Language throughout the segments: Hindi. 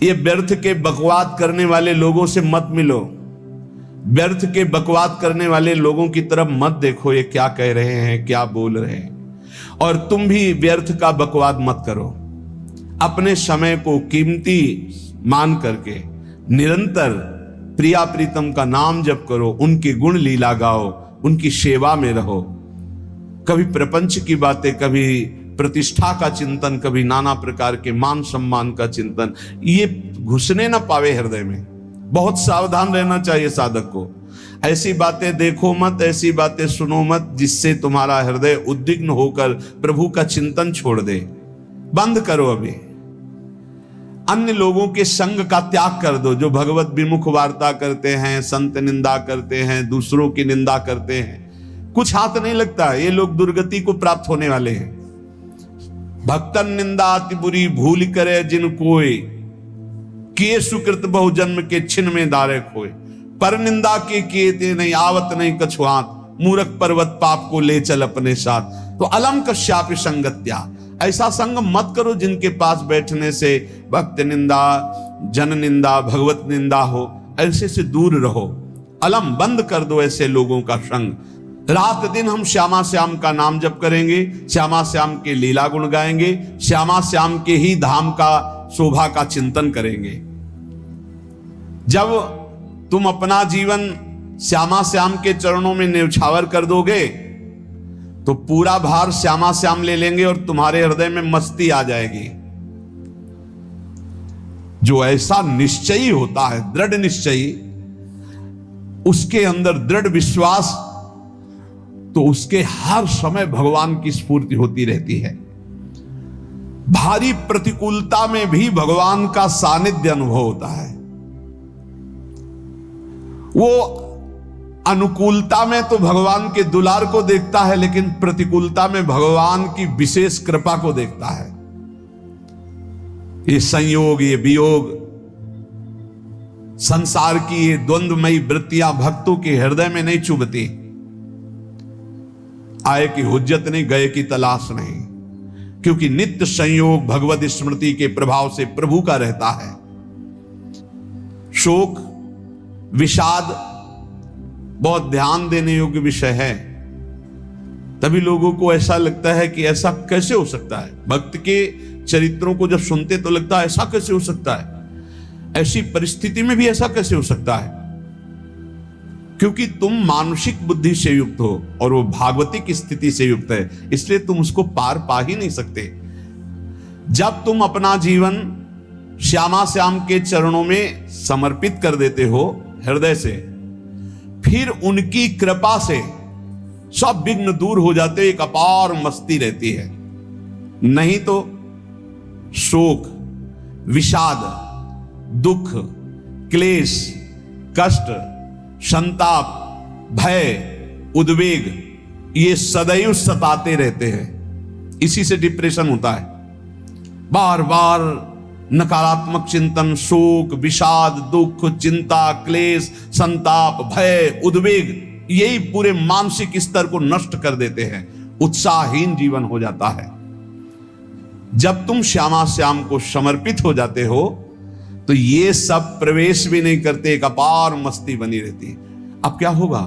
ये व्यर्थ के बकवाद करने वाले लोगों से मत मिलो, व्यर्थ के बकवाद करने वाले लोगों की तरफ मत देखो, ये क्या कह रहे हैं, क्या बोल रहे हैं। और तुम भी व्यर्थ का बकवाद मत करो। अपने समय को कीमती मान करके निरंतर प्रिया प्रीतम का नाम जप करो, उनके गुण लीला गाओ, उनकी सेवा में रहो। कभी प्रपंच की बातें, कभी प्रतिष्ठा का चिंतन, कभी नाना प्रकार के मान सम्मान का चिंतन, ये घुसने ना पावे हृदय में। बहुत सावधान रहना चाहिए साधक को। ऐसी बातें देखो मत, ऐसी बातें सुनो मत जिससे तुम्हारा हृदय उद्विग्न होकर प्रभु का चिंतन छोड़ दे। बंद करो अभी। अन्य लोगों के संग का त्याग कर दो, जो भगवत विमुख वार्ता करते हैं, संत निंदा करते हैं, दूसरों की निंदा करते हैं। कुछ हाथ नहीं लगता, ये लोग दुर्गति को प्राप्त होने वाले हैं। भक्तन निंदा अति बुरी भूल करे जिन कोय, किए सुकृत बहु जन्म के छिन में दारे खोए। पर निंदा के किए ते नहीं, आवत नहीं कछु हाथ, मूर्ख पर्वत पाप को ले चल अपने साथ। तो अलम कश्यापि संगत्या, ऐसा संग मत करो जिनके पास बैठने से भक्त निंदा, जन निंदा, भगवत निंदा हो। ऐसे से दूर रहो, अलम बंद कर दो ऐसे लोगों का संग। रात दिन हम श्यामा श्याम का नाम जप करेंगे, श्यामा श्याम के लीला गुण गाएंगे, श्यामा श्याम के ही धाम का शोभा का चिंतन करेंगे। जब तुम अपना जीवन श्यामा श्याम के चरणों में न्यौछावर कर दोगे तो पूरा भार श्यामा श्याम ले लेंगे और तुम्हारे हृदय में मस्ती आ जाएगी। जो ऐसा निश्चयी होता है, दृढ़ निश्चयी, उसके अंदर दृढ़ विश्वास, तो उसके हर समय भगवान की स्फूर्ति होती रहती है। भारी प्रतिकूलता में भी भगवान का सानिध्य अनुभव होता है। वो अनुकूलता में तो भगवान के दुलार को देखता है, लेकिन प्रतिकूलता में भगवान की विशेष कृपा को देखता है। ये संयोग, ये वियोग, संसार की ये द्वंद्वमयी वृत्तियां भक्तों के हृदय में नहीं चुभती। आए की हुज्जत नहीं, गए की तलाश नहीं, क्योंकि नित्य संयोग भगवत स्मृति के प्रभाव से प्रभु का रहता है। शोक, विषाद बहुत ध्यान देने योग्य विषय है। तभी लोगों को ऐसा लगता है कि ऐसा कैसे हो सकता है। भक्त के चरित्रों को जब सुनते तो लगता है ऐसा कैसे हो सकता है, ऐसी परिस्थिति में भी ऐसा कैसे हो सकता है। क्योंकि तुम मानसिक बुद्धि से युक्त हो और वो भागवतिक स्थिति से युक्त है, इसलिए तुम उसको पार पा ही नहीं सकते। जब तुम अपना जीवन श्यामा श्याम के चरणों में समर्पित कर देते हो हृदय से, फिर उनकी कृपा से सब विघ्न दूर हो जाते, एक अपार मस्ती रहती है। नहीं तो शोक, विषाद, दुख, क्लेश, कष्ट, संताप, भय, उद्वेग, ये सदैव सताते रहते हैं। इसी से डिप्रेशन होता है। बार बार नकारात्मक चिंतन, शोक, विषाद, दुख, चिंता, क्लेश, संताप, भय, उद्वेग, यही पूरे मानसिक स्तर को नष्ट कर देते हैं। उत्साहहीन जीवन हो जाता है। जब तुम श्यामा श्याम को समर्पित हो जाते हो तो ये सब प्रवेश भी नहीं करते, एक अपार मस्ती बनी रहती है। अब क्या होगा?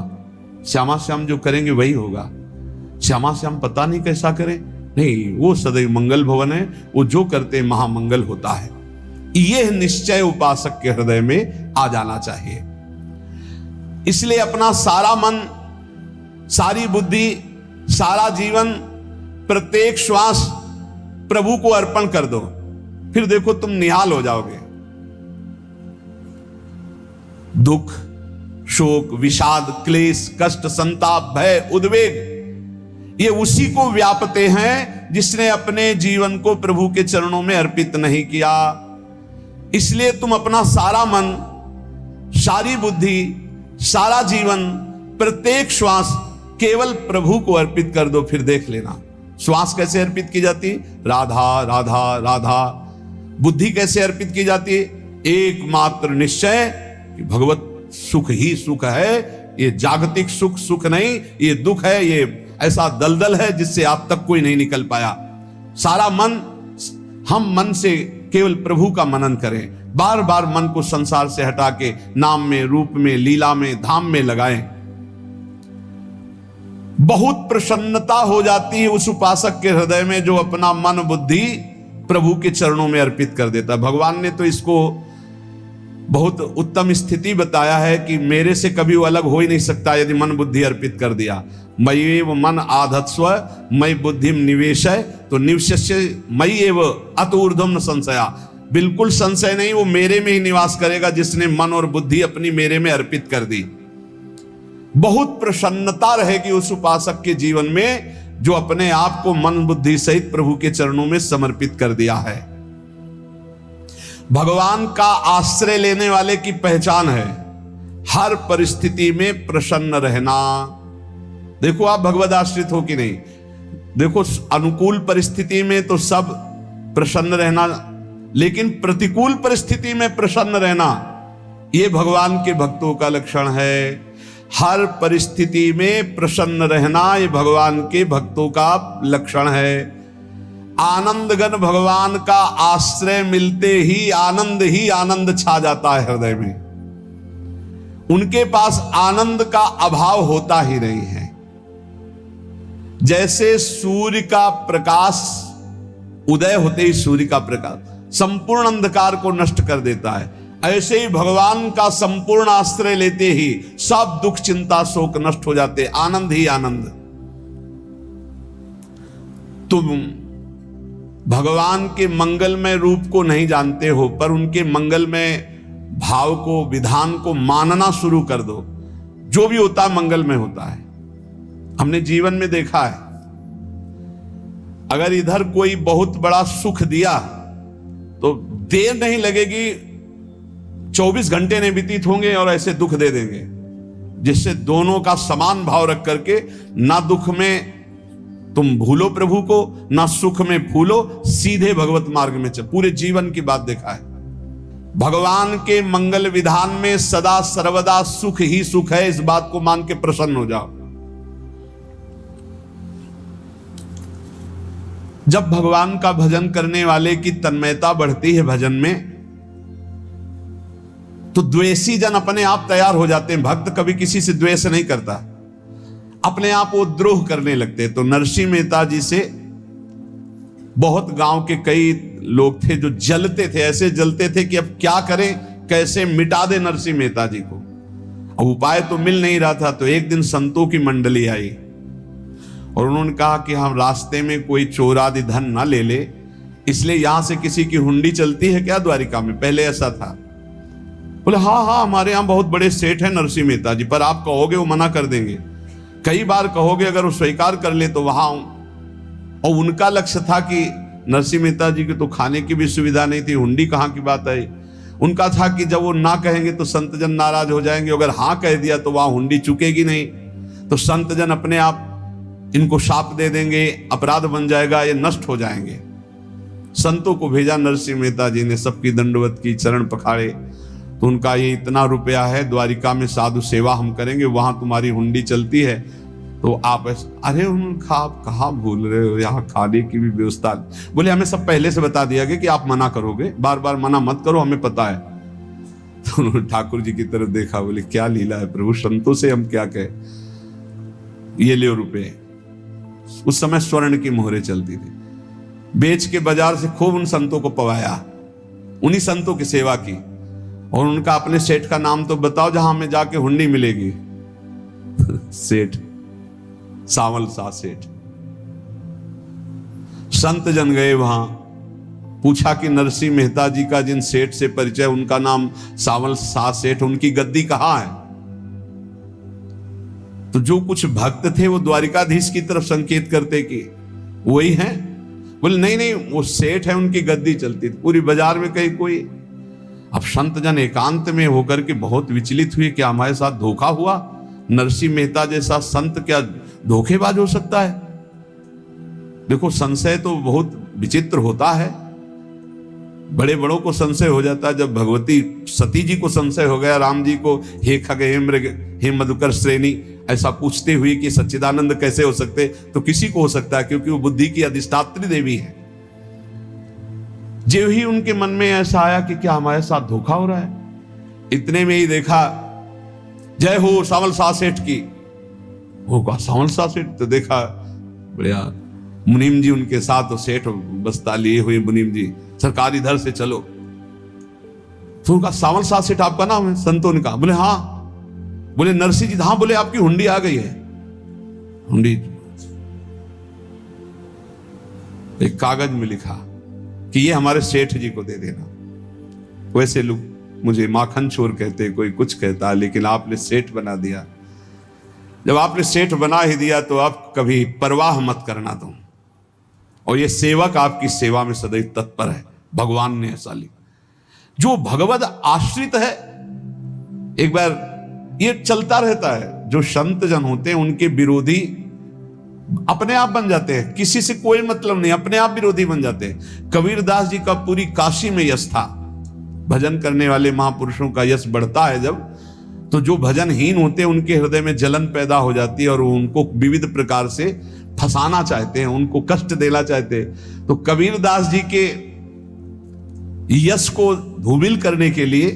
श्यामा श्याम जो करेंगे वही होगा। श्यामा श्याम पता नहीं कैसा करें, नहीं, वो सदैव मंगल भवन है, वो जो करते महामंगल होता है। यह निश्चय उपासक के हृदय में आ जाना चाहिए। इसलिए अपना सारा मन, सारी बुद्धि, सारा जीवन, प्रत्येक श्वास प्रभु को अर्पण कर दो। फिर देखो तुम निहाल हो जाओगे। दुख, शोक, विषाद, क्लेश, कष्ट, संताप, भय, उद्वेग, ये उसी को व्यापते हैं जिसने अपने जीवन को प्रभु के चरणों में अर्पित नहीं किया। इसलिए तुम अपना सारा मन, सारी बुद्धि, सारा जीवन, प्रत्येक श्वास केवल प्रभु को अर्पित कर दो। फिर देख लेना श्वास कैसे अर्पित की जाती, राधा राधा राधा। बुद्धि कैसे अर्पित की जाती है, एकमात्र निश्चय कि भगवत सुख ही सुख है। ये जागतिक सुख सुख नहीं, ये दुख है, ये ऐसा दलदल है जिससे आप तक कोई नहीं निकल पाया। सारा मन, हम मन से केवल प्रभु का मनन करें, बार बार मन को संसार से हटा के नाम में, रूप में, लीला में, धाम में लगाएं। बहुत प्रसन्नता हो जाती है उस उपासक के हृदय में जो अपना मन बुद्धि प्रभु के चरणों में अर्पित कर देता है। भगवान ने तो इसको बहुत उत्तम स्थिति बताया है कि मेरे से कभी वो अलग हो ही नहीं सकता यदि मन बुद्धि अर्पित कर दिया। मय्येव मन आधत्स्व मयि बुद्धिम निवेशय, तो निवशस्य मयि एव अत ऊर्ध्वं न संशया, बिल्कुल संशय नहीं, वो मेरे में ही निवास करेगा जिसने मन और बुद्धि अपनी मेरे में अर्पित कर दी। बहुत प्रसन्नता रहेगी उस उपासक के जीवन में जो अपने आप को मन बुद्धि सहित प्रभु के चरणों में समर्पित कर दिया है। भगवान का आश्रय लेने वाले की पहचान है हर परिस्थिति में प्रसन्न रहना। देखो आप भगवद आश्रित हो कि नहीं, देखो अनुकूल परिस्थिति में तो सब प्रसन्न रहना, लेकिन प्रतिकूल परिस्थिति में प्रसन्न रहना यह भगवान के भक्तों का लक्षण है। हर परिस्थिति में प्रसन्न रहना यह भगवान के भक्तों का लक्षण है। आनंदगन भगवान का आश्रय मिलते ही आनंद छा जाता है हृदय में। उनके पास आनंद का अभाव होता ही नहीं है। जैसे सूर्य का प्रकाश उदय होते ही सूर्य का प्रकाश संपूर्ण अंधकार को नष्ट कर देता है, ऐसे ही भगवान का संपूर्ण आश्रय लेते ही सब दुख चिंता शोक नष्ट हो जाते, आनंद ही आनंद। तुम भगवान के मंगलमय रूप को नहीं जानते हो, पर उनके मंगलमय भाव को, विधान को मानना शुरू कर दो। जो भी होता है मंगलमय होता है। हमने जीवन में देखा है, अगर इधर कोई बहुत बड़ा सुख दिया तो देर नहीं लगेगी, 24 घंटे नहीं व्यतीत होंगे और ऐसे दुख दे देंगे, जिससे दोनों का समान भाव रख करके ना दुख में तुम भूलो प्रभु को, ना सुख में भूलो, सीधे भगवत मार्ग में चल। पूरे जीवन की बात देखा है। भगवान के मंगल विधान में सदा सर्वदा सुख ही सुख है, इस बात को मान के प्रसन्न हो जाओ। जब भगवान का भजन करने वाले की तन्मयता बढ़ती है भजन में, तो द्वेषी जन अपने आप तैयार हो जाते हैं। भक्त कभी किसी से द्वेष नहीं करता, अपने आप वो द्रोह करने लगते। तो नरसिंह मेहता जी से बहुत गांव के कई लोग थे जो जलते थे, ऐसे जलते थे कि अब क्या करें, कैसे मिटा दे नरसिंह मेहता जी को। अब उपाय तो मिल नहीं रहा था। तो एक दिन संतों की मंडली आई और उन्होंने कहा कि हम रास्ते में कोई चोर आदि धन ना ले ले, इसलिए यहां से किसी की हुंडी चलती है क्या द्वारिका में? पहले ऐसा था। बोले हाँ, हमारे यहां बहुत बड़े सेठ हैं नरसिंह मेहता जी, पर आप कहोगे वो मना कर देंगे। कई बार कहोगे, अगर वो स्वीकार कर ले तो वहां। और उनका लक्ष्य था कि नरसिंह मेहता जी की तो खाने की भी सुविधा नहीं थी, हुंडी कहाँ की बात आई। उनका था कि जब वो ना कहेंगे तो संतजन नाराज हो जाएंगे, अगर हाँ कह दिया तो वहां हुंडी चुकेगी नहीं, तो संतजन अपने आप इनको शाप दे देंगे, अपराध बन जाएगा, ये नष्ट हो जाएंगे। संतों को भेजा नरसिंह मेहता जी ने, सबकी दंडवत की, चरण पखाड़े। तो उनका ये इतना रुपया है, द्वारिका में साधु सेवा हम करेंगे, वहां तुम्हारी हुंडी चलती है तो आप अरे उनका आप कहाँ भूल रहे हो, यहाँ खाने की भी व्यवस्था। बोले हमें सब पहले से बता दिया गया कि आप मना करोगे, बार बार मना मत करो, हमें पता है। तो उन्होंने ठाकुर जी की तरफ देखा, बोले क्या लीला है प्रभु, संतों से हम क्या कहें, ये ले रुपये। उस समय स्वर्ण की मोहरें चलती थी, बेच के बाजार से खूब उन संतों को पवाया, उन्हीं संतों की सेवा की। और उनका अपने सेठ का नाम तो बताओ जहां हमें जाके हुंडी मिलेगी। सेठ सावल सा सेठ। संत जन गए वहां, पूछा कि नरसिंह मेहता जी का जिन सेठ से परिचय, उनका नाम सावल सा सेठ, उनकी गद्दी कहां है? तो जो कुछ भक्त थे वो द्वारिकाधीश की तरफ संकेत करते कि वही हैं। बोले नहीं, वो सेठ है, उनकी गद्दी चलती थी पूरी बाजार में कहीं कोई। अब संत जन एकांत में होकर के बहुत विचलित हुए, क्या हमारे साथ धोखा हुआ? नरसिंह मेहता जैसा संत क्या धोखेबाज हो सकता है? देखो संशय तो बहुत विचित्र होता है, बड़े बड़ों को संशय हो जाता है। जब भगवती सती जी को संशय हो गया, राम जी को, हे खग हे मृग हे मधुकर श्रेणी, ऐसा पूछते हुए कि सच्चिदानंद कैसे हो सकते, तो किसी को हो सकता है, क्योंकि वो बुद्धि की अधिष्ठात्री देवी है। जो ही उनके मन में ऐसा आया कि क्या हमारे साथ धोखा हो रहा है, इतने में ही देखा जय हो सावल शाह सेठ की। वो कहा सावल शाह सेठ, तो देखा बढ़िया मुनीम जी उनके साथ, तो सेठ बस्ता लिए हुए मुनीम जी, सरकार इधर से चलो। तो उनका सावल शाह सेठ आपका नाम है? संतों ने कहा। बोले हाँ। बोले नरसिंह जी? हाँ। बोले आपकी हुंडी आ गई है। हुंडी एक कागज में लिखा कि ये हमारे सेठ जी को दे देना। वैसे लोग मुझे माखन चोर कहते, कोई कुछ कहता, लेकिन आपने सेठ बना दिया। जब आपने सेठ बना ही दिया तो आप कभी परवाह मत करना तुम। और ये सेवक आपकी सेवा में सदैव तत्पर है। भगवान ने ऐसा लिखा। जो भगवद आश्रित है, एक बार ये चलता रहता है, जो संत जन होते हैं उनके विरोधी अपने आप बन जाते हैं, किसी से कोई मतलब नहीं, अपने आप विरोधी बन जाते हैं। कबीरदास जी का पूरी काशी में यश था। भजन करने वाले महापुरुषों का यश बढ़ता है जब, तो जो भजनहीन होते हैं उनके हृदय में जलन पैदा हो जाती है और उनको विविध प्रकार से फंसाना चाहते हैं, उनको कष्ट देना चाहते हैं। तो कबीरदास जी के यश को धूमिल करने के लिए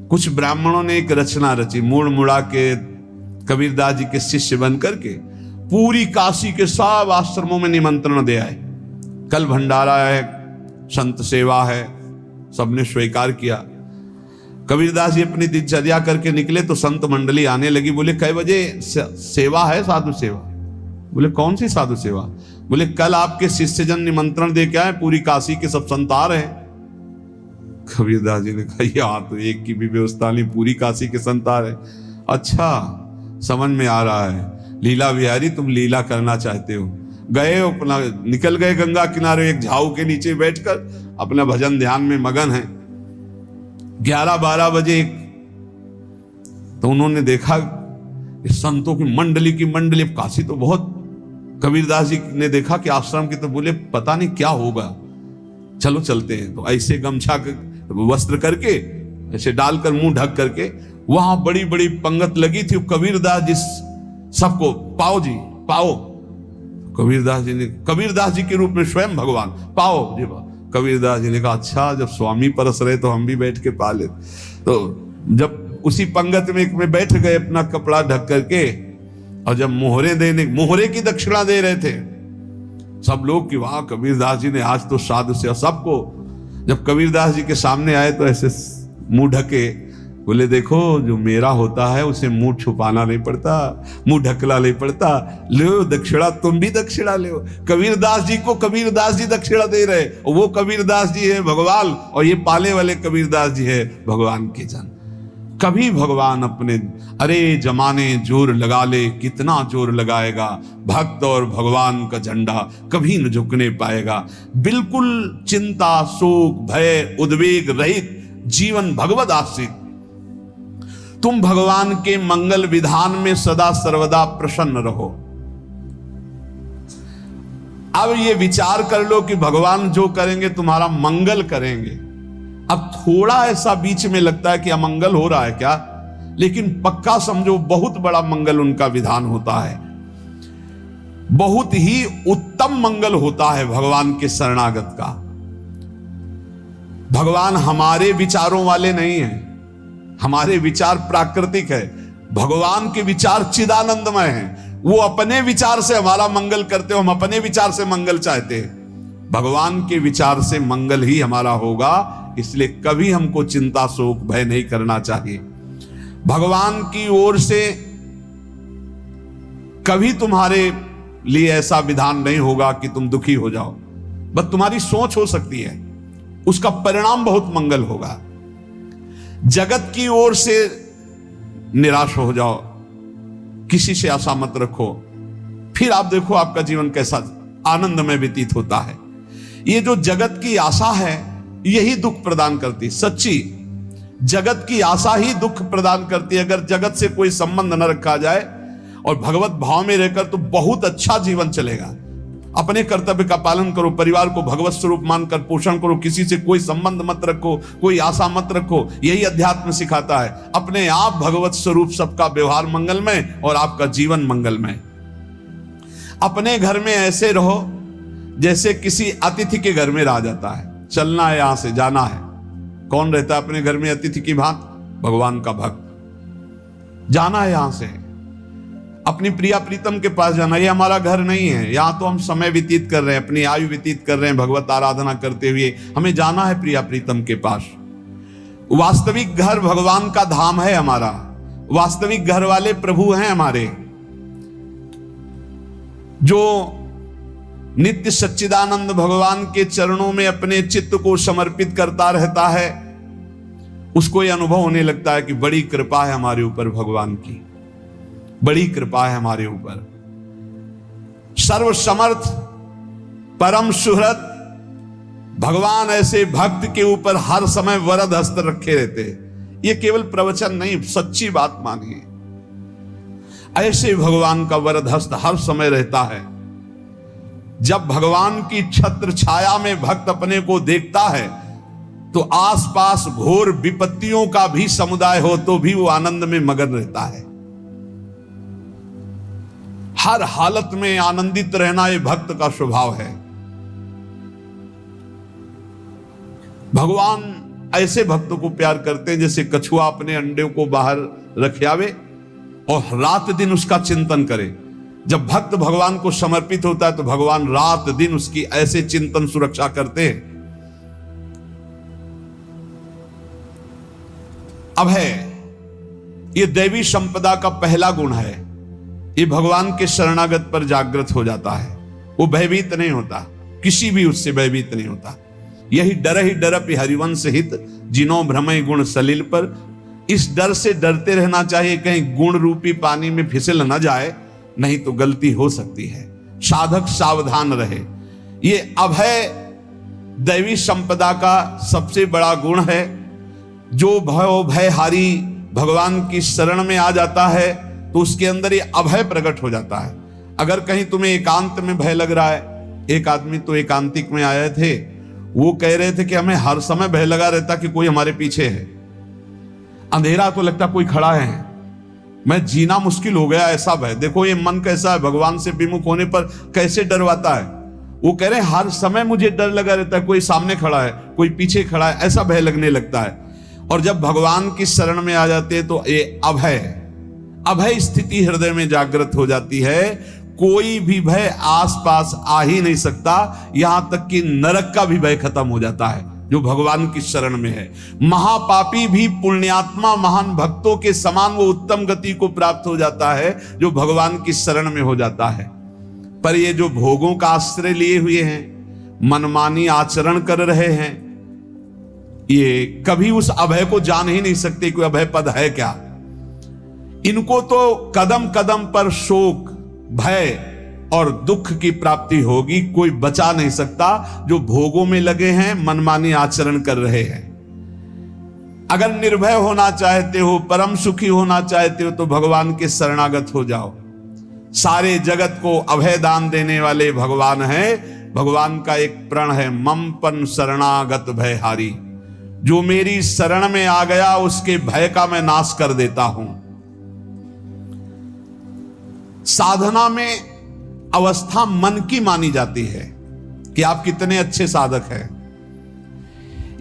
कुछ ब्राह्मणों ने एक रचना रची, मुड़ मुड़ा के कबीरदास जी के शिष्य बन करके पूरी काशी के सब आश्रमों में निमंत्रण दे आए। कल भंडारा है, संत सेवा है, सबने स्वीकार किया। कबीरदास जी अपनी दिनचर्या करके निकले तो संत मंडली आने लगी। बोले कै बजे सेवा है? साधु सेवा। बोले कौन सी साधु सेवा? बोले कल आपके शिष्यजन निमंत्रण दे के आए, पूरी काशी के सब संत आ रहे हैं। कबीरदास जी ने कहा यहाँ तो एक की भी व्यवस्था नहीं, पूरी काशी के संत आ रहे। अच्छा समझ में आ रहा है, लीला बिहारी तुम लीला करना चाहते हो। गए अपना निकल गए गंगा किनारे, एक झाऊ के नीचे बैठकर अपना भजन ध्यान में मगन है। 11-12 बजे तो उन्होंने देखा इस संतों की मंडली, काशी तो बहुत। कबीरदास जी ने देखा कि आश्रम की, तो बोले पता नहीं क्या होगा, चलो चलते हैं। तो ऐसे गमछा वस्त्र करके ऐसे डालकर मुंह ढक करके, वहां बड़ी बड़ी पंगत लगी थी। कबीरदास जी सबको पाओ जी पाओ। कबीरदास जी के रूप में स्वयं भगवान पाओ जी। कबीरदास जी ने कहा अच्छा जब स्वामी परस रहे तो हम भी बैठ के पा ले। तो जब उसी पंगत में बैठ गए अपना कपड़ा ढक करके, और जब मोहरे की दक्षिणा दे रहे थे सब लोग कि वाह कबीरदास जी ने आज तो साधु से। सबको जब कबीरदास जी के सामने आए तो ऐसे मुंह ढके, बोले देखो जो मेरा होता है उसे मुंह छुपाना नहीं पड़ता, मुंह ढकला नहीं पड़ता। लो दक्षिणा, तुम भी दक्षिणा लो। कबीरदास जी को कबीरदास जी दक्षिणा दे रहे, और वो कबीरदास जी है भगवान, और ये पाले वाले कबीरदास जी है भगवान के जन। कभी भगवान अपने अरे जमाने जोर लगा ले, कितना जोर लगाएगा, भक्त और भगवान का झंडा कभी न झुकने पाएगा। बिल्कुल चिंता शोक भय उद्वेग रहित जीवन भगवद आश्रित। तुम भगवान के मंगल विधान में सदा सर्वदा प्रसन्न रहो। अब ये विचार कर लो कि भगवान जो करेंगे तुम्हारा मंगल करेंगे। अब थोड़ा ऐसा बीच में लगता है कि अमंगल हो रहा है क्या, लेकिन पक्का समझो बहुत बड़ा मंगल उनका विधान होता है। बहुत ही उत्तम मंगल होता है भगवान के शरणागत का। भगवान हमारे विचारों वाले नहीं हैं, हमारे विचार प्राकृतिक है, भगवान के विचार चिदानंदमय हैं। वो अपने विचार से हमारा मंगल करते हो, हम अपने विचार से मंगल चाहते हैं। भगवान के विचार से मंगल ही हमारा होगा, इसलिए कभी हमको चिंता शोक भय नहीं करना चाहिए। भगवान की ओर से कभी तुम्हारे लिए ऐसा विधान नहीं होगा कि तुम दुखी हो जाओ, बस तुम्हारी सोच हो सकती है, उसका परिणाम बहुत मंगल होगा। जगत की ओर से निराश हो जाओ, किसी से आशा मत रखो, फिर आप देखो आपका जीवन कैसा आनंद में व्यतीत होता है। ये जो जगत की आशा है यही दुख प्रदान करती, सच्ची जगत की आशा ही दुख प्रदान करती है। अगर जगत से कोई संबंध न रखा जाए और भगवत भाव में रहकर तो बहुत अच्छा जीवन चलेगा। अपने कर्तव्य का पालन करो, परिवार को भगवत स्वरूप मानकर पोषण करो, किसी से कोई संबंध मत रखो, कोई आशा मत रखो, यही अध्यात्म सिखाता है। अपने आप भगवत स्वरूप, सबका व्यवहार मंगलमय और आपका जीवन मंगलमय। अपने घर में ऐसे रहो जैसे किसी अतिथि के घर में रह जाता है। चलना है, यहां से जाना है। कौन रहता है अपने घर में अतिथि की भांति? भगवान का भक्त। जाना है यहां से, अपनी प्रिया प्रीतम के पास जाना। ये हमारा घर नहीं है, यहां तो हम समय व्यतीत कर रहे हैं, अपनी आयु व्यतीत कर रहे हैं भगवत आराधना करते हुए। हमें जाना है प्रिया प्रीतम के पास। वास्तविक घर भगवान का धाम है हमारा, वास्तविक घर वाले प्रभु हैं हमारे। जो नित्य सच्चिदानंद भगवान के चरणों में अपने चित्त को समर्पित करता रहता है, उसको यह अनुभव होने लगता है कि बड़ी कृपा है हमारे ऊपर भगवान की, बड़ी कृपा है हमारे ऊपर। सर्वसमर्थ परम सुहृद भगवान ऐसे भक्त के ऊपर हर समय वरद हस्त रखे रहते हैं। ये केवल प्रवचन नहीं, सच्ची बात मानिए। ऐसे भगवान का वरद हस्त हर समय रहता है। जब भगवान की छत्र छाया में भक्त अपने को देखता है तो आसपास घोर विपत्तियों का भी समुदाय हो तो भी वो आनंद में मगन रहता है। हर हालत में आनंदित रहना ये भक्त का स्वभाव है। भगवान ऐसे भक्तों को प्यार करते हैं जैसे कछुआ अपने अंडे को बाहर रख आवे और रात दिन उसका चिंतन करे। जब भक्त भगवान को समर्पित होता है तो भगवान रात दिन उसकी ऐसे चिंतन सुरक्षा करते हैं। अब है ये दैवी संपदा का पहला गुण है। ये भगवान के शरणागत पर जागृत हो जाता है, वो भयभीत नहीं होता, किसी भी उससे भयभीत नहीं होता। यही डरप हरिवंश हित जिनो भ्रमय गुण सलिल पर। इस डर से डरते रहना चाहिए कहीं गुण रूपी पानी में फिसल न जाए, नहीं तो गलती हो सकती है। साधक सावधान रहे। ये अभय दैवी संपदा का सबसे बड़ा गुण है। जो भयहारी भगवान की शरण में आ जाता है तो उसके अंदर ये अभय प्रकट हो जाता है। अगर कहीं तुम्हें एकांत में भय लग रहा है, एक आदमी तो एकांतिक में आए थे, वो कह रहे थे कि हमें हर समय भय लगा रहता कि कोई हमारे पीछे है, अंधेरा तो लगता कोई खड़ा है, मैं जीना मुश्किल हो गया, ऐसा भय। देखो ये मन कैसा है, भगवान से विमुख होने पर कैसे डरवाता है। वो कह रहे हैं हर समय मुझे डर लगा रहता है, कोई सामने खड़ा है, कोई पीछे खड़ा है, ऐसा भय लगने लगता है। और जब भगवान की शरण में आ जाते हैं तो ये अभय स्थिति हृदय में जागृत हो जाती है। कोई भी भय आसपास आ ही नहीं सकता, यहां तक कि नरक का भी भय खत्म हो जाता है जो भगवान की शरण में है। महापापी भी पुण्यात्मा महान भक्तों के समान वो उत्तम गति को प्राप्त हो जाता है जो भगवान की शरण में हो जाता है। पर ये जो भोगों का आश्रय लिए हुए हैं, मनमानी आचरण कर रहे हैं, ये कभी उस अभय को जान ही नहीं सकते कोई अभय पद है क्या। इनको तो कदम कदम पर शोक, भय और दुख की प्राप्ति होगी। कोई बचा नहीं सकता जो भोगों में लगे हैं, मनमानी आचरण कर रहे हैं। अगर निर्भय होना चाहते हो, परम सुखी होना चाहते हो तो भगवान के शरणागत हो जाओ। सारे जगत को अभय दान देने वाले भगवान हैं। भगवान का एक प्रण है, ममपन शरणागत भयहारी। जो मेरी शरण में आ गया उसके भय का मैं नाश कर देता हूं। साधना में अवस्था मन की मानी जाती है कि आप कितने अच्छे साधक हैं।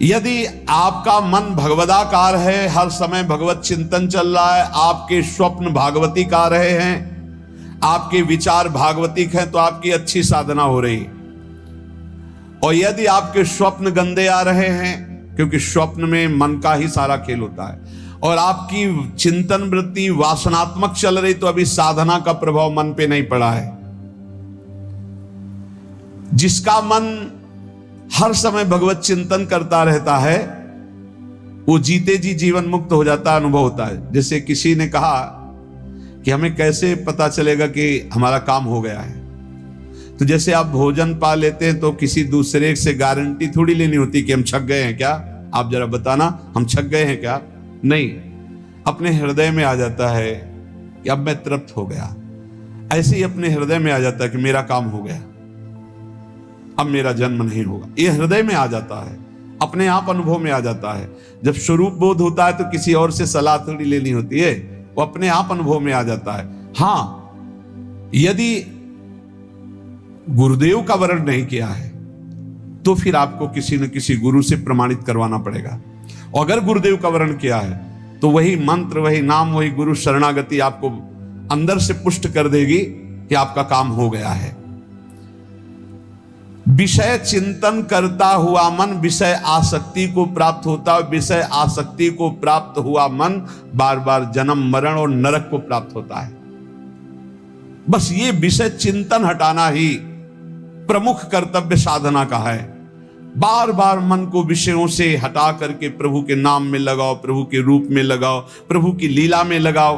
यदि आपका मन भगवदाकार है, हर समय भगवत चिंतन चल रहा है, आपके स्वप्न भागवतिक आ रहे हैं, आपके विचार भागवतिक हैं, तो आपकी अच्छी साधना हो रही। और यदि आपके स्वप्न गंदे आ रहे हैं, क्योंकि स्वप्न में मन का ही सारा खेल होता है, और आपकी चिंतन वृत्ति वासनात्मक चल रही, तो अभी साधना का प्रभाव मन पे नहीं पड़ा है। जिसका मन हर समय भगवत चिंतन करता रहता है वो जीते जी जीवन मुक्त हो जाता, अनुभव होता है। जैसे किसी ने कहा कि हमें कैसे पता चलेगा कि हमारा काम हो गया है, तो जैसे आप भोजन पा लेते हैं तो किसी दूसरे से गारंटी थोड़ी लेनी होती कि हम छक गए हैं क्या, आप जरा बताना हम छक गए हैं क्या। नहीं, अपने हृदय में आ जाता है कि अब मैं तृप्त हो गया। ऐसे ही अपने हृदय में आ जाता है कि मेरा काम हो गया, अब मेरा जन्म नहीं होगा। ये हृदय में आ जाता है, अपने आप अनुभव में आ जाता है। जब स्वरूप बोध होता है तो किसी और से सलाह थोड़ी लेनी होती है, वो अपने आप अनुभव में आ जाता है। हां, यदि गुरुदेव का वर्ण नहीं किया है तो फिर आपको किसी न किसी गुरु से प्रमाणित करवाना पड़ेगा। और अगर गुरुदेव का वर्ण किया है तो वही मंत्र, वही नाम, वही गुरु शरणागति आपको अंदर से पुष्ट कर देगी कि आपका काम हो गया है। विषय चिंतन करता हुआ मन विषय आसक्ति को प्राप्त होता है। विषय आसक्ति को प्राप्त हुआ मन बार बार जन्म मरण और नरक को प्राप्त होता है। बस ये विषय चिंतन हटाना ही प्रमुख कर्तव्य साधना का है। बार बार मन को विषयों से हटा करके प्रभु के नाम में लगाओ, प्रभु के रूप में लगाओ, प्रभु की लीला में लगाओ।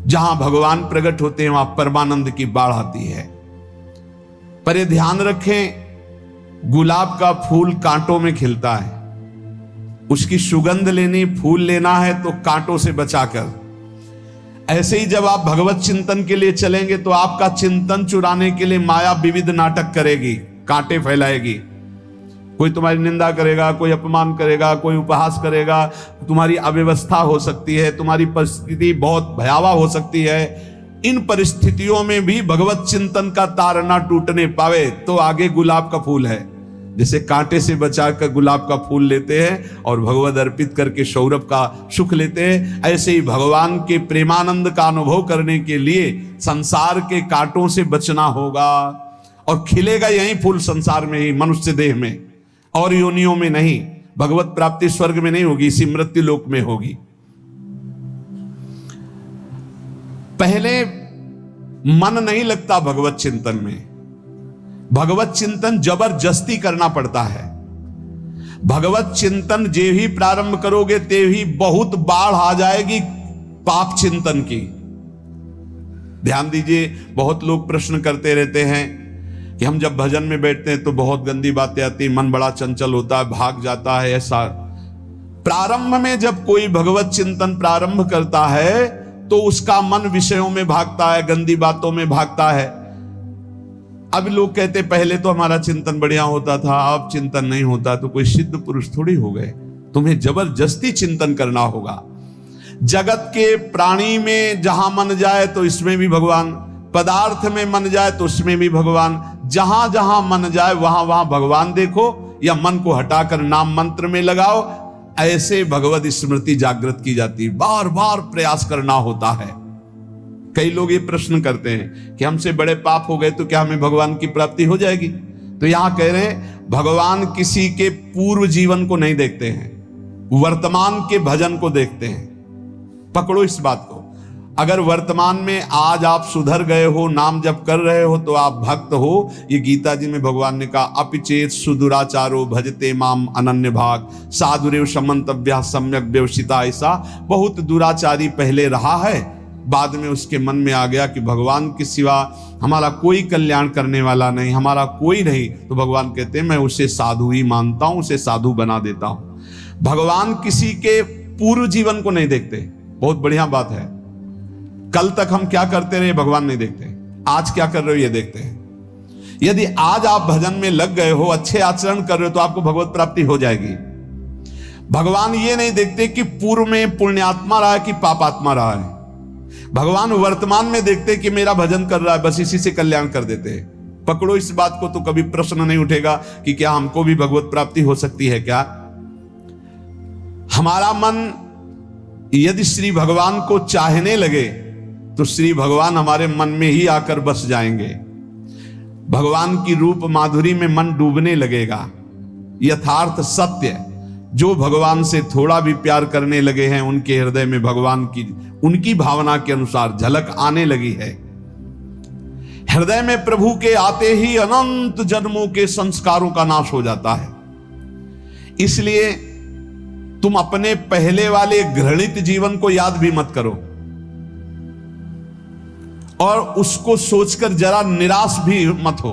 जहां भगवान प्रकट होते हैं वहां परमानंद की बाढ़ आती है। पर ये ध्यान रखें, गुलाब का फूल कांटों में खिलता है। उसकी सुगंध लेनी, फूल लेना है तो कांटों से बचाकर। ऐसे ही जब आप भगवत चिंतन के लिए चलेंगे तो आपका चिंतन चुराने के लिए माया विविध नाटक करेगी, कांटे फैलाएगी। कोई तुम्हारी निंदा करेगा, कोई अपमान करेगा, कोई उपहास करेगा, तुम्हारी अव्यवस्था हो सकती है, तुम्हारी परिस्थिति बहुत भयावह हो सकती है। इन परिस्थितियों में भी भगवत चिंतन का तार ना टूटने पावे तो आगे गुलाब का फूल है। जैसे कांटे से बचाकर गुलाब का फूल लेते हैं और भगवत अर्पित करके सौरभ का सुख लेते हैं, ऐसे ही भगवान के प्रेमानंद का अनुभव करने के लिए संसार के कांटों से बचना होगा। और खिलेगा यही फूल संसार में ही, मनुष्य देह में, और योनियों में नहीं। भगवत प्राप्ति स्वर्ग में नहीं होगी, इसी मृत्यु लोक में होगी। पहले मन नहीं लगता भगवत चिंतन में। भगवत चिंतन जबरदस्ती करना पड़ता है। भगवत चिंतन जे ही प्रारंभ करोगे ते ही बहुत बाढ़ आ जाएगी पाप चिंतन की। ध्यान दीजिए, बहुत लोग प्रश्न करते रहते हैं कि हम जब भजन में बैठते हैं तो बहुत गंदी बातें आती, मन बड़ा चंचल होता है, भाग जाता है। ऐसा प्रारंभ में जब कोई भगवत चिंतन प्रारंभ करता है तो उसका मन विषयों में भागता है, गंदी बातों में भागता है। अब लोग कहते पहले तो हमारा चिंतन बढ़िया होता था, अब चिंतन नहीं होता। तो कोई सिद्ध पुरुष थोड़ी हो गए, तुम्हें जबरदस्ती चिंतन करना होगा। जगत के प्राणी में जहां मन जाए तो इसमें भी भगवान, पदार्थ में मन जाए तो उसमें भी भगवान, जहां जहां मन जाए वहां वहां भगवान देखो, या मन को हटाकर नाम मंत्र में लगाओ। ऐसे भगवत स्मृति जागृत की जाती है। बार बार प्रयास करना होता है। कई लोग ये प्रश्न करते हैं कि हमसे बड़े पाप हो गए तो क्या हमें भगवान की प्राप्ति हो जाएगी? तो यहां कह रहे हैं भगवान किसी के पूर्व जीवन को नहीं देखते हैं, वर्तमान के भजन को देखते हैं। पकड़ो इस बात को। अगर वर्तमान में आज आप सुधर गए हो, नाम जप कर रहे हो, तो आप भक्त हो। ये गीता जी में भगवान ने कहा, अपिचेत सुदुराचारो भजते माम अनन्य भाग साधुरेव समन्तव्या सम्यक व्यवसिता। ऐसा बहुत दुराचारी पहले रहा है, बाद में उसके मन में आ गया कि भगवान के सिवा हमारा कोई कल्याण करने वाला नहीं, हमारा कोई नहीं। तो भगवान कहते हैं मैं उसे साधु ही मानता हूं, उसे साधु बना देता हूं। भगवान किसी के पूर्व जीवन को नहीं देखते। बहुत बढ़िया बात है। कल तक हम क्या करते रहे भगवान नहीं देखते, आज क्या कर रहे हो ये देखते हैं। यदि आज आप भजन में लग गए हो, अच्छे आचरण कर रहे हो, तो आपको भगवत प्राप्ति हो जाएगी। भगवान ये नहीं देखते कि पूर्व में पुण्यात्मा रहा है कि पापात्मा रहा है। भगवान वर्तमान में देखते कि मेरा भजन कर रहा है, बस इसी से कल्याण कर देते हैं। पकड़ो इस बात को, तो कभी प्रश्न नहीं उठेगा कि क्या हमको भी भगवत प्राप्ति हो सकती है क्या। हमारा मन यदि श्री भगवान को चाहने लगे तो श्री भगवान हमारे मन में ही आकर बस जाएंगे। भगवान की रूप माधुरी में मन डूबने लगेगा। यथार्थ सत्य, जो भगवान से थोड़ा भी प्यार करने लगे हैं उनके हृदय में भगवान की, उनकी भावना के अनुसार झलक आने लगी है। हृदय में प्रभु के आते ही अनंत जन्मों के संस्कारों का नाश हो जाता है। इसलिए तुम अपने पहले वाले घृणित जीवन को याद भी मत करो और उसको सोचकर जरा निराश भी मत हो।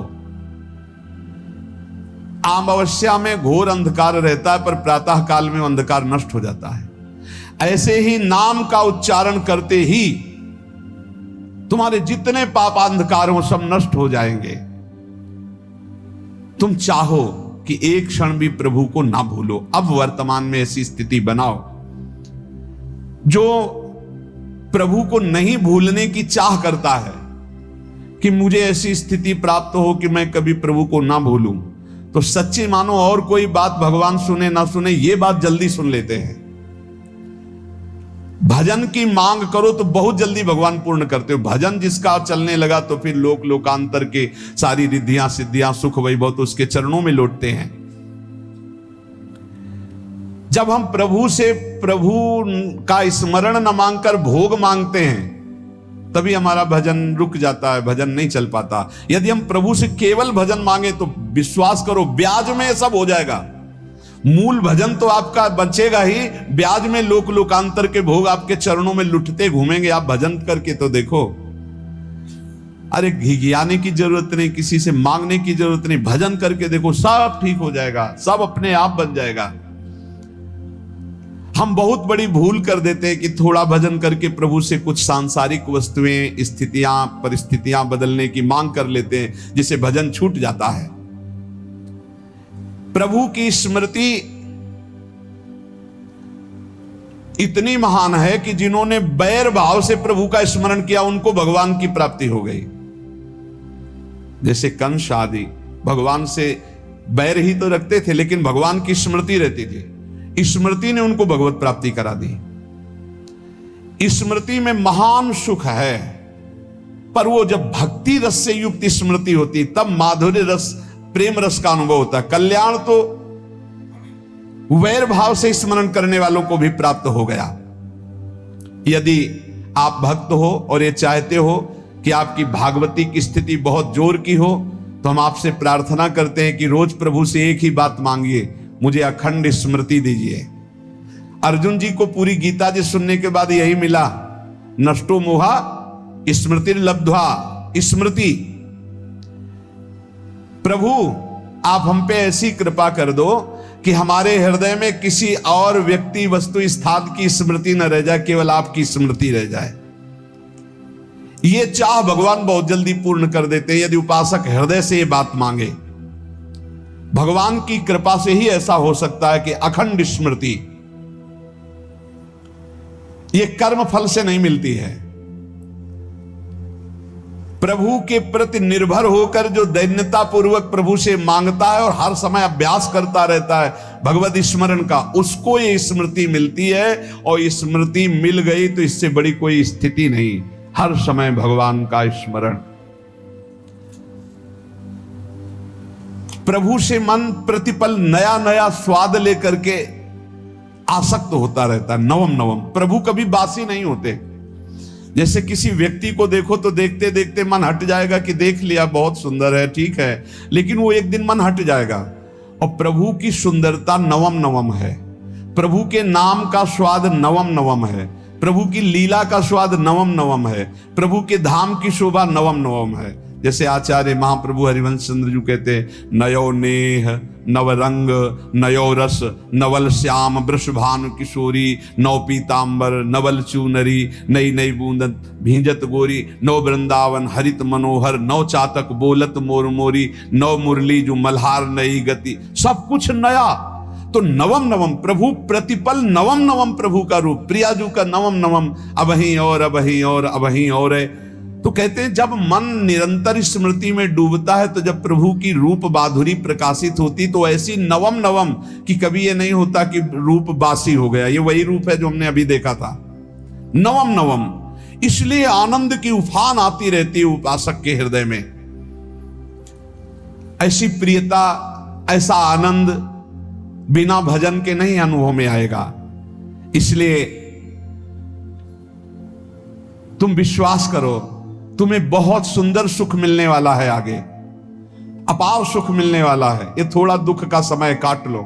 अमावस्या में घोर अंधकार रहता है, पर प्रातः काल में अंधकार नष्ट हो जाता है। ऐसे ही नाम का उच्चारण करते ही तुम्हारे जितने पाप अंधकार हो सब नष्ट हो जाएंगे। तुम चाहो कि एक क्षण भी प्रभु को ना भूलो। अब वर्तमान में ऐसी स्थिति बनाओ। जो प्रभु को नहीं भूलने की चाह करता है कि मुझे ऐसी स्थिति प्राप्त हो कि मैं कभी प्रभु को ना भूलूं, तो सच्ची मानो और कोई बात भगवान सुने ना सुने, ये बात जल्दी सुन लेते हैं। भजन की मांग करो तो बहुत जल्दी भगवान पूर्ण करते हो। भजन जिसका चलने लगा तो फिर लोक लोकांतर के सारी रिद्धियां सिद्धियां सुख वैभव तो उसके चरणों में लौटते हैं। जब हम प्रभु से प्रभु का स्मरण न मांगकर भोग मांगते हैं तभी हमारा भजन रुक जाता है, भजन नहीं चल पाता। यदि हम प्रभु से केवल भजन मांगे तो विश्वास करो ब्याज में सब हो जाएगा। मूल भजन तो आपका बचेगा ही, ब्याज में लोक लोकांतर के भोग आपके चरणों में लुटते घूमेंगे। आप भजन करके तो देखो, अरे घिघियाने की जरूरत नहीं, किसी से मांगने की जरूरत नहीं, भजन करके देखो सब ठीक हो जाएगा, सब अपने आप बन जाएगा। हम बहुत बड़ी भूल कर देते हैं कि थोड़ा भजन करके प्रभु से कुछ सांसारिक वस्तुएं, स्थितियां, परिस्थितियां बदलने की मांग कर लेते हैं, जिससे भजन छूट जाता है। प्रभु की स्मृति इतनी महान है कि जिन्होंने बैर भाव से प्रभु का स्मरण किया उनको भगवान की प्राप्ति हो गई। जैसे कंस आदि भगवान से बैर ही तो रखते थे, लेकिन भगवान की स्मृति रहती थी। स्मृति ने उनको भगवत प्राप्ति करा दी। स्मृति में महान सुख है, पर वो जब भक्ति रस से युक्त स्मृति होती तब माधुर्य रस, प्रेम रस का अनुभव होता है। कल्याण तो वैर भाव से स्मरण करने वालों को भी प्राप्त हो गया। यदि आप भक्त हो और ये चाहते हो कि आपकी भागवती की स्थिति बहुत जोर की हो, तो हम आपसे प्रार्थना करते हैं कि रोज प्रभु से एक ही बात मांगिए, मुझे अखंड स्मृति दीजिए। अर्जुन जी को पूरी गीता जी सुनने के बाद यही मिला, नष्टो मोहा स्मृति लब्ध्वा। स्मृति, प्रभु आप हम पे ऐसी कृपा कर दो कि हमारे हृदय में किसी और व्यक्ति, वस्तु, स्थान की स्मृति न रह जाए, केवल आपकी स्मृति रह जाए। ये चाह भगवान बहुत जल्दी पूर्ण कर देते हैं यदि उपासक हृदय से ये बात मांगे। भगवान की कृपा से ही ऐसा हो सकता है कि अखंड स्मृति ये कर्म फल से नहीं मिलती है। प्रभु के प्रति निर्भर होकर जो दैन्यता पूर्वक प्रभु से मांगता है और हर समय अभ्यास करता रहता है भगवत स्मरण का, उसको ये स्मृति मिलती है। और स्मृति मिल गई तो इससे बड़ी कोई स्थिति नहीं, हर समय भगवान का स्मरण। प्रभु से मन प्रतिपल नया नया स्वाद लेकर के आसक्त होता रहता है, नवम नवम। प्रभु कभी बासी नहीं होते। जैसे किसी व्यक्ति को देखो तो देखते देखते मन हट जाएगा कि देख लिया, बहुत सुंदर है, ठीक है, लेकिन वो एक दिन मन हट जाएगा। और प्रभु की सुंदरता नवम नवम है, प्रभु के नाम का स्वाद नवम नवम है, प्रभु की लीला का स्वाद नवम नवम है, प्रभु के धाम की शोभा नवम नवम है। जैसे आचार्य महाप्रभु हरिवंश चंद्र जी कहते, नयो नेह नव रंग नयो रस नवल श्याम वृषभानु किशोरी, नव पीतांबर नवल चूनरी, नई नई बूंदन भींजत गोरी, नव वृंदावन हरित मनोहर, नव चातक बोलत मोर मोरी, नव मुरली जो मल्हार नई गति, सब कुछ नया। तो नवम नवम प्रभु प्रतिपल नवम नवम प्रभु का रूप, प्रियाजू का नवम नवम, अबहीं और अबहीं और अबहीं और है। तो कहते हैं जब मन निरंतर स्मृति में डूबता है तो जब प्रभु की रूप माधुरी प्रकाशित होती तो ऐसी नवम नवम कि कभी ये नहीं होता कि रूप बासी हो गया। ये वही रूप है जो हमने अभी देखा था, नवम नवम। इसलिए आनंद की उफान आती रहती है उपासक के हृदय में। ऐसी प्रियता, ऐसा आनंद बिना भजन के नहीं अनुभव में आएगा। इसलिए तुम विश्वास करो, तुम्हें बहुत सुंदर सुख मिलने वाला है, आगे अपार सुख मिलने वाला है। ये थोड़ा दुख का समय काट लो,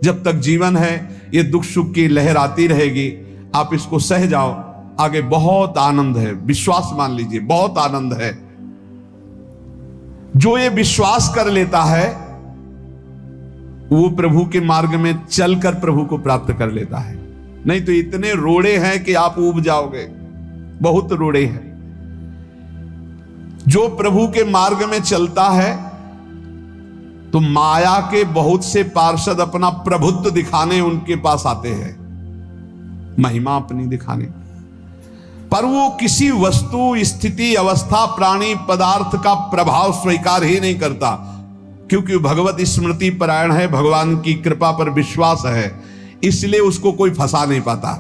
जब तक जीवन है ये दुख सुख की लहर आती रहेगी, आप इसको सह जाओ, आगे बहुत आनंद है। विश्वास मान लीजिए, बहुत आनंद है। जो ये विश्वास कर लेता है वो प्रभु के मार्ग में चलकर प्रभु को प्राप्त कर लेता है। नहीं तो इतने रोड़े हैं कि आप ऊब जाओगे, बहुत रोड़े हैं। जो प्रभु के मार्ग में चलता है तो माया के बहुत से पार्षद अपना प्रभुत्व दिखाने उनके पास आते हैं, महिमा अपनी दिखाने, पर वो किसी वस्तु, स्थिति, अवस्था, प्राणी, पदार्थ का प्रभाव स्वीकार ही नहीं करता। क्योंकि भगवत स्मृति परायण है, भगवान की कृपा पर विश्वास है, इसलिए उसको कोई फंसा नहीं पाता।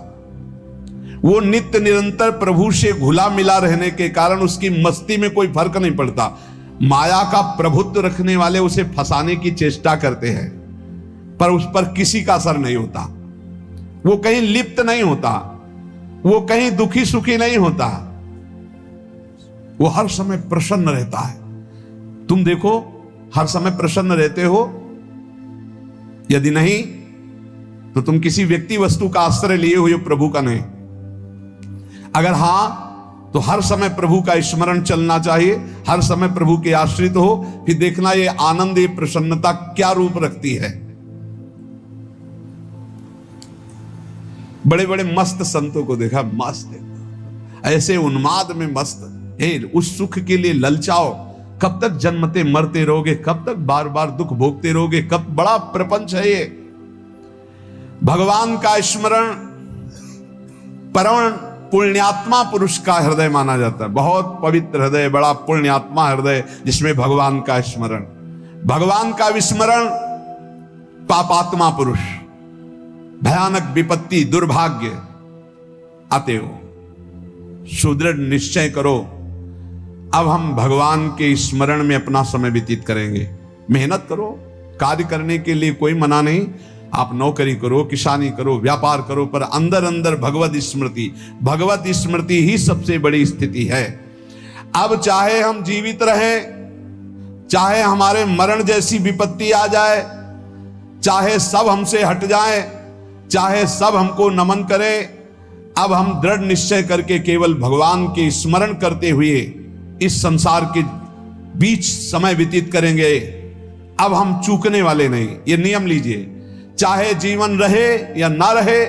वो नित्य निरंतर प्रभु से घुला मिला रहने के कारण उसकी मस्ती में कोई फर्क नहीं पड़ता। माया का प्रभुत्व रखने वाले उसे फंसाने की चेष्टा करते हैं, पर उस पर किसी का असर नहीं होता। वो कहीं लिप्त नहीं होता, वो कहीं दुखी सुखी नहीं होता, वो हर समय प्रसन्न रहता है। तुम देखो, हर समय प्रसन्न रहते हो? यदि नहीं तो तुम किसी व्यक्ति वस्तु का आश्रय लिए हुए प्रभु का नहीं। अगर हां तो हर समय प्रभु का स्मरण चलना चाहिए, हर समय प्रभु के आश्रित हो, फिर देखना ये आनंद, ये प्रसन्नता क्या रूप रखती है। बड़े बड़े मस्त संतों को देखा, मस्त ऐसे उन्माद में मस्त, उस सुख के लिए ललचाओ। कब तक जन्मते मरते रहोगे, कब तक बार बार दुख भोगते रहोगे, कब? बड़ा प्रपंच है ये। भगवान का स्मरण परम पुण्यात्मा पुरुष का हृदय माना जाता है। बहुत पवित्र हृदय, बड़ा पुण्यात्मा हृदय, जिसमें भगवान का स्मरण। भगवान का विस्मरण पापात्मा पुरुष, भयानक विपत्ति, दुर्भाग्य आते हो। सुदृढ़ निश्चय करो, अब हम भगवान के स्मरण में अपना समय व्यतीत करेंगे। मेहनत करो, कार्य करने के लिए कोई मना नहीं। आप नौकरी करो, किसानी करो, व्यापार करो, पर अंदर अंदर भगवत स्मृति ही सबसे बड़ी स्थिति है। अब चाहे हम जीवित रहें, चाहे हमारे मरण जैसी विपत्ति आ जाए, चाहे सब हमसे हट जाए, चाहे सब हमको नमन करें, अब हम दृढ़ निश्चय करके केवल भगवान के स्मरण करते हुए इस संसार के बीच समय व्यतीत करेंगे। अब हम चूकने वाले नहीं। ये नियम लीजिए, चाहे जीवन रहे या ना रहे,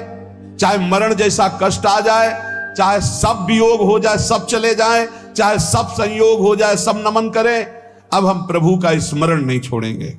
चाहे मरण जैसा कष्ट आ जाए, चाहे सब वियोग हो जाए, सब चले जाए, चाहे सब संयोग हो जाए, सब नमन करें, अब हम प्रभु का स्मरण नहीं छोड़ेंगे।